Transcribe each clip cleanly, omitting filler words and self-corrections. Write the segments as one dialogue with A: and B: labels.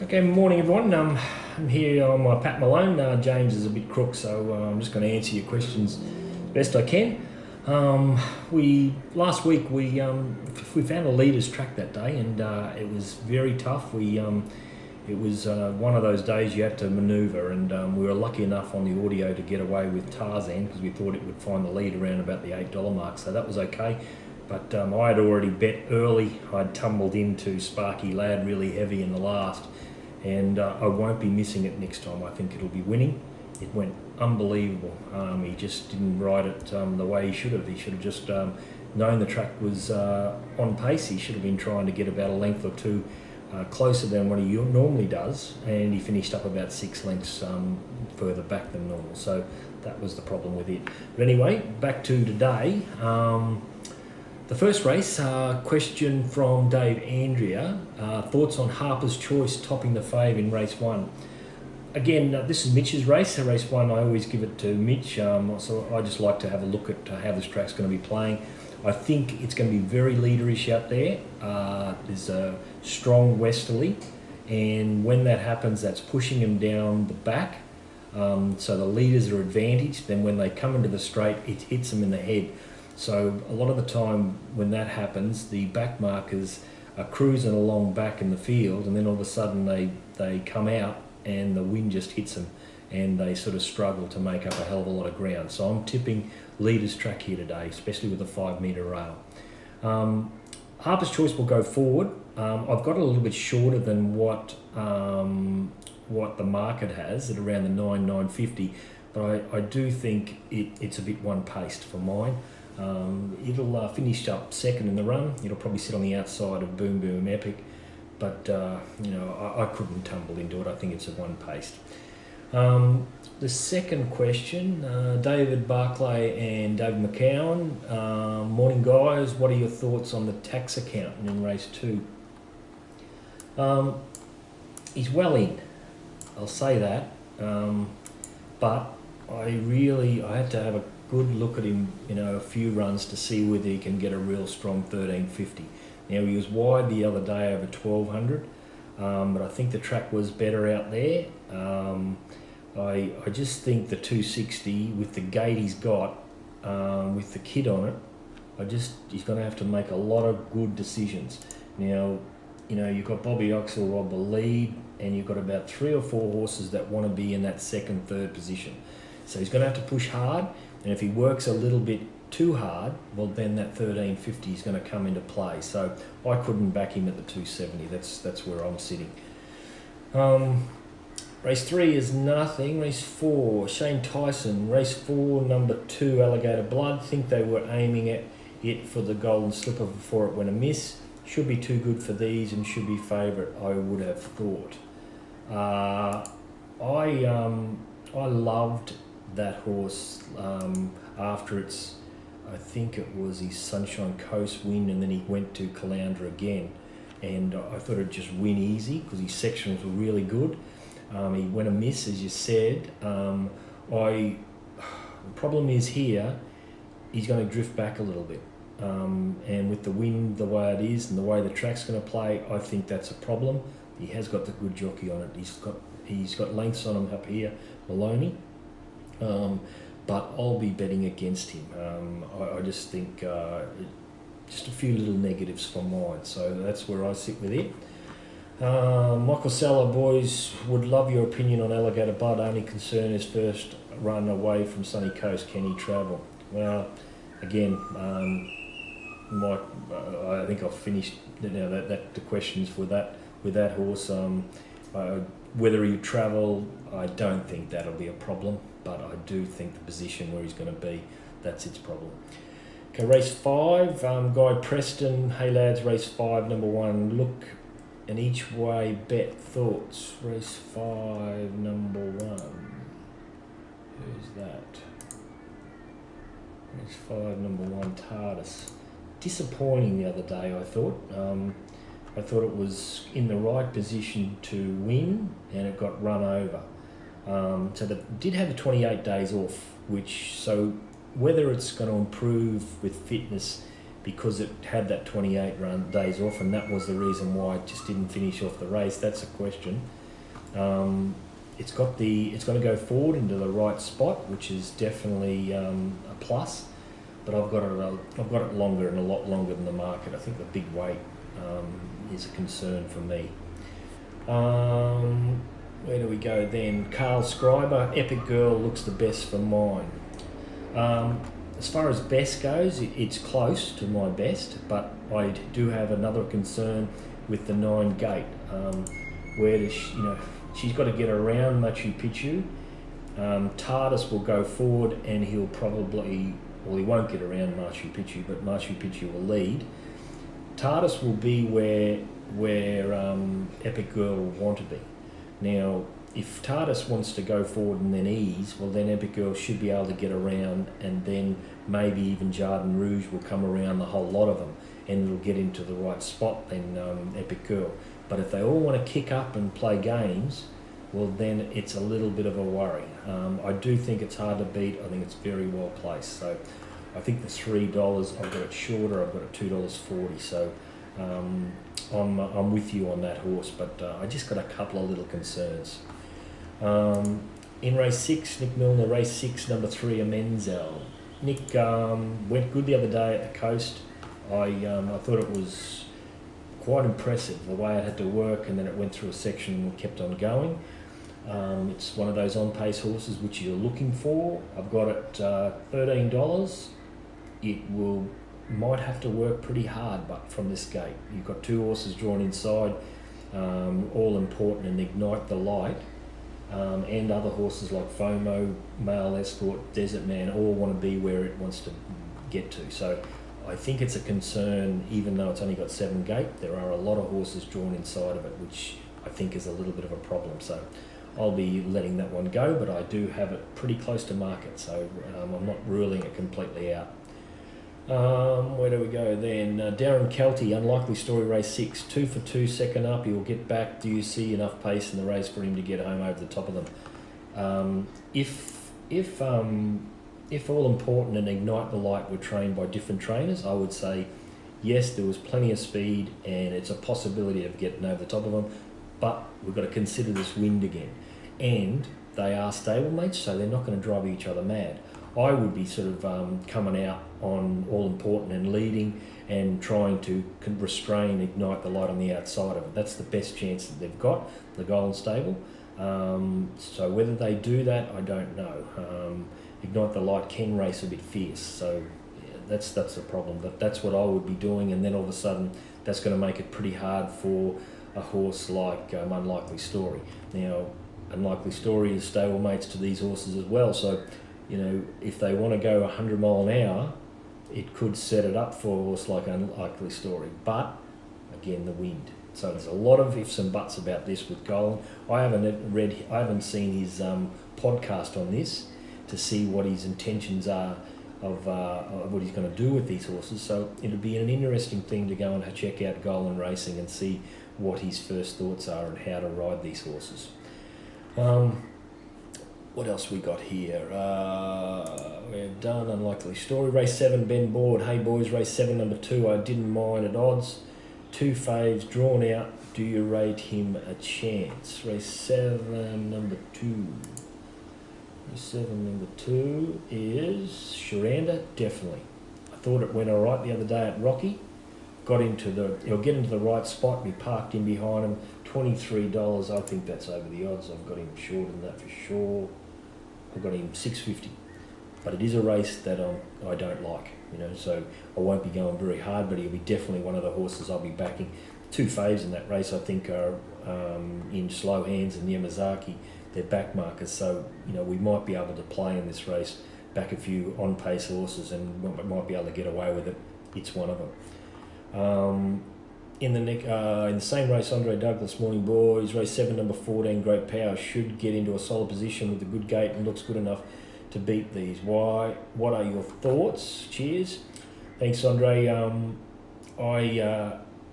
A: Okay, morning everyone. I'm here on my Pat Malone. James is a bit crook, so I'm just going to answer your questions best I can. We last week we found a leaders track that day, and it was very tough. It was one of those days you had to manoeuvre, and we were lucky enough on the audio to get away with Tarzan because we thought it would find the lead around about the $8 mark, so that was okay. But I had already bet early. I'd tumbled into Sparky Lad really heavy in the last, and I won't be missing it next time. I think it'll be winning. It went unbelievable. He just didn't ride it the way he should have. He should have just known the track was on pace. He should have been trying to get about a length or two closer than what he normally does, and he finished up about 6 lengths further back than normal. So that was the problem with it. But anyway, back to today. The first race, question from Dave Andrea. Thoughts on Harper's Choice topping the fave in race 1? Again, this is Mitch's race. Race 1, I always give it to Mitch. So I just like to have a look at how this track's going to be playing. I think it's going to be very leaderish out there. There's a strong westerly, and when that happens, that's pushing him down the back. So the leaders are advantaged. Then when they come into the straight, it hits them in the head. So a lot of the time when that happens, the back markers are cruising along back in the field, and then all of a sudden they come out and the wind just hits them, and they sort of struggle to make up a hell of a lot of ground. So I'm tipping leaders track here today, especially with a 5 metre rail. Harper's Choice will go forward. I've got a little bit shorter than what the market has at around the 9.50, but I do think it's a bit one-paced for mine. It'll finish up second in the run. It'll probably sit on the outside of Boom Boom Epic, but I couldn't tumble into it. I think it's a one-paced. The second question, David Barclay and David McCowan. Morning guys, what are your thoughts on the tax accountant in race 2? He's well in, I'll say that, but I had to have a good look at him, a few runs to see whether he can get a real strong 1350. Now he was wide the other day over 1200, but I think the track was better out there. I just think the 260 with the gate he's got, with the kid on it, he's going to have to make a lot of good decisions. Now, you've got Bobby Oxelrod the lead, and you've got about 3 or 4 horses that want to be in that second, third position. So he's going to have to push hard, and if he works a little bit too hard, well then that 1350 is going to come into play. So I couldn't back him at the 270. That's where I'm sitting. Race 3 is nothing. Race 4, Shane Tyson. Race 4, number 2, Alligator Blood. Think they were aiming at it for the Golden Slipper before it went amiss. Should be too good for these and should be favourite, I would have thought. I loved that horse after I think it was his Sunshine Coast win, and then he went to Caloundra again, and I thought it'd just win easy because his sectionals were really good. He went amiss, as you said. The problem is here, he's going to drift back a little bit, and with the wind the way it is and the way the track's going to play, I think that's a problem. He has got the good jockey on it. He's got lengths on him up here, Maloney. But I'll be betting against him. I just think just a few little negatives for mine, so that's where I sit with it. Michael Sella, boys, would love your opinion on Alligator Blood. Only concern is first run away from Sunny Coast. Can he travel? Well, again, Mike, I think I've finished. The questions with that horse. Whether he travel, I don't think that'll be a problem, but I do think the position where he's going to be, that's its problem. Okay, race 5, Guy Preston. Hey lads, race 5, number 1. Look an each way bet thoughts. Race 5, number 1. Who's that? Race 5, number 1, TARDIS. Disappointing the other day, I thought. I thought it was in the right position to win, and it got run over. So that did have the 28 days off, so whether it's going to improve with fitness because it had that 28 days off, and that was the reason why it just didn't finish off the race. That's a question. It's going to go forward into the right spot, which is definitely a plus. But I've got it longer and a lot longer than the market. I think the big weight is a concern for me. Where do we go then? Carl Scriber, Epic Girl looks the best for mine. As far as best goes, it's close to my best, but I do have another concern with the 9 gate. Where does she's got to get around Machu Picchu. Tardis will go forward, and he won't get around Machu Picchu, but Machu Picchu will lead. Tardis will be where Epic Girl will want to be. Now, if Tardis wants to go forward and then ease, well then Epic Girl should be able to get around, and then maybe even Jardin Rouge will come around the whole lot of them, and it'll get into the right spot then Epic Girl. But if they all want to kick up and play games, well then it's a little bit of a worry. I do think it's hard to beat. I think it's very well placed. So I think the $3, I've got it shorter, I've got it $2.40. So I'm with you on that horse, but I just got a couple of little concerns. In race 6, Nick Milner, race 6, number 3, Amenzel. Nick went good the other day at the Coast. I thought it was quite impressive the way it had to work, and then it went through a section and kept on going. It's one of those on-pace horses which you're looking for. I've got it $13. It might have to work pretty hard, but from this gate. You've got 2 horses drawn inside, All Important and Ignite the Light, and other horses like FOMO, Mail Escort, Desert Man, all want to be where it wants to get to. So I think it's a concern, even though it's only got 7 gate, there are a lot of horses drawn inside of it, which I think is a little bit of a problem. So I'll be letting that one go, but I do have it pretty close to market, so I'm not ruling it completely out. Where do we go then? Darren Kelty, Unlikely Story, race 6, 2 for 2, second up. He'll get back. Do you see enough pace in the race for him to get home over the top of them? If All Important and Ignite the Light were trained by different trainers, I would say yes, there was plenty of speed and it's a possibility of getting over the top of them, but we've got to consider this wind again. And they are stablemates, so they're not going to drive each other mad. I would be sort of coming out on All Important and leading and trying to restrain Ignite the Light on the outside of it. That's the best chance that they've got, the Golden Stable. So whether they do that, I don't know. Ignite the Light can race a bit fierce, so yeah, that's the problem. But that's what I would be doing, and then all of a sudden that's going to make it pretty hard for a horse like Unlikely Story. Now, Unlikely Story is stablemates to these horses as well, so if they want to go 100 mile an hour, it could set it up for a horse like Unlikely Story. But again, the wind. So there's a lot of ifs and buts about this with Golan. I haven't seen his podcast on this to see what his intentions are of what he's going to do with these horses. So it'll be an interesting thing to go and check out Golan Racing and see what his first thoughts are and how to ride these horses. What else we got here? We've done Unlikely Story. Race 7, Ben Board. Hey boys, race 7, number 2. I didn't mind at odds. 2 faves drawn out. Do you rate him a chance? Race 7, number 2. Race 7, number 2 is Sharanda, definitely. I thought it went all right the other day at Rocky. He'll get into the right spot. We parked in behind him. $23. I think that's over the odds. I've got him shorter than that for sure. I've got him $6.50. But it is a race that I don't like, so I won't be going very hard, but he'll be definitely one of the horses I'll be backing. 2 faves in that race, I think, are in Slow Hands and Yamazaki. They're back markers, so we might be able to play in this race, back a few on-pace horses, and we might be able to get away with it. It's one of them. In the same race, Andre Douglas, Morning Boys, race 7, number 14, Great Power, should get into a solid position with a good gate and looks good enough to beat these. Why? What are your thoughts? Cheers. Thanks, Andre.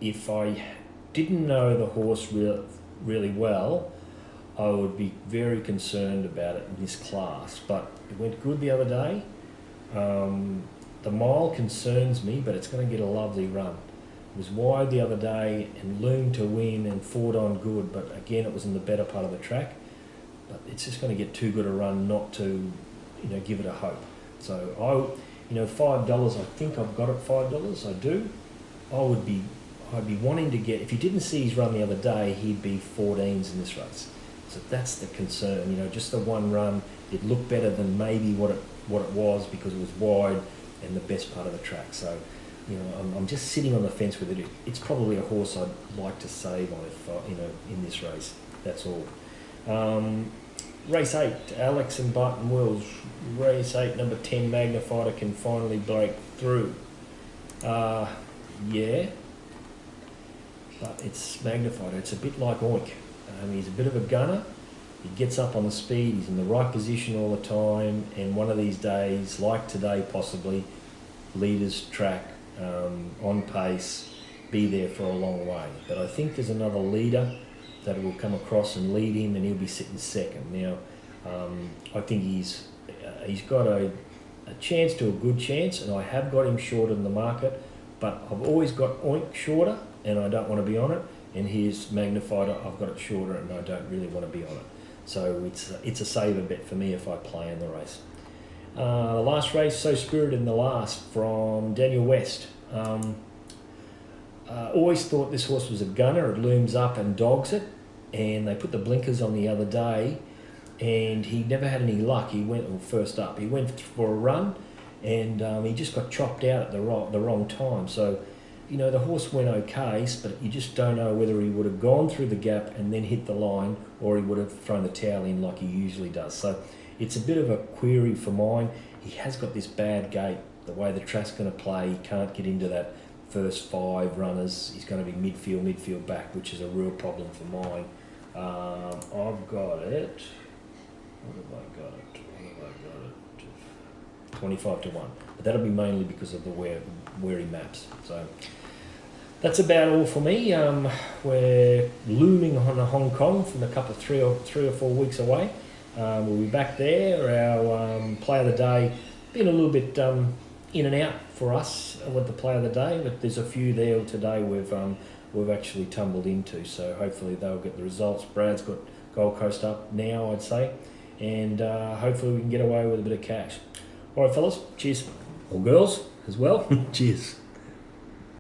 A: If I didn't know the horse really well, I would be very concerned about it in this class. But it went good the other day. the mile concerns me, but it's going to get a lovely run. It was wide the other day and loomed to win and fought on good, but again it was in the better part of the track. But it's just going to get too good a run not to, give it a hope. So $5. I think I've got it $5. I do. I'd be wanting to get. If you didn't see his run the other day, he'd be 14s in this race. So that's the concern. Just the one run. It looked better than maybe what it was because it was wide and the best part of the track. So, I'm just sitting on the fence with it. It's probably a horse I'd like to save on if in this race. That's all. Race 8, Alex and Barton Wills. Race 8, number 10, Magnifier can finally break through. Yeah, but it's Magnifier. It's a bit like Oink. He's a bit of a gunner. He gets up on the speed. He's in the right position all the time. And one of these days, like today possibly, leaders track, on pace, be there for a long way. But I think there's another leader that will come across and lead him, and he'll be sitting second. Now, I think he's got a chance to a good chance, and I have got him shorter in the market, but I've always got Oink shorter, and I don't want to be on it. And here's Magnified, I've got it shorter, and I don't really want to be on it. So it's a saver bet for me if I play in the race. The last race, So Spirit in the Last, from Daniel West. Always thought this horse was a gunner. It looms up and dogs it, and they put the blinkers on the other day, and he never had any luck. He went first up. He went for a run, and he just got chopped out at the wrong time. So, the horse went okay, but you just don't know whether he would have gone through the gap and then hit the line, or he would have thrown the towel in like he usually does. So it's a bit of a query for mine. He has got this bad gait. The way the track's going to play, he can't get into that first 5 runners. He's going to be midfield back, which is a real problem for mine. I've got it. What have I got it? 25 to 1. But that'll be mainly because of the where he maps. So that's about all for me. We're looming on Hong Kong from a couple of 3 or 4 weeks away. We'll be back there. Our play of the day been a little bit in and out for us with the play of the day, but there's a few there today we've actually tumbled into. So hopefully they'll get the results. Brad's got Gold Coast up now, I'd say, and hopefully we can get away with a bit of cash. All right, fellas. Cheers. Or girls as well. Cheers.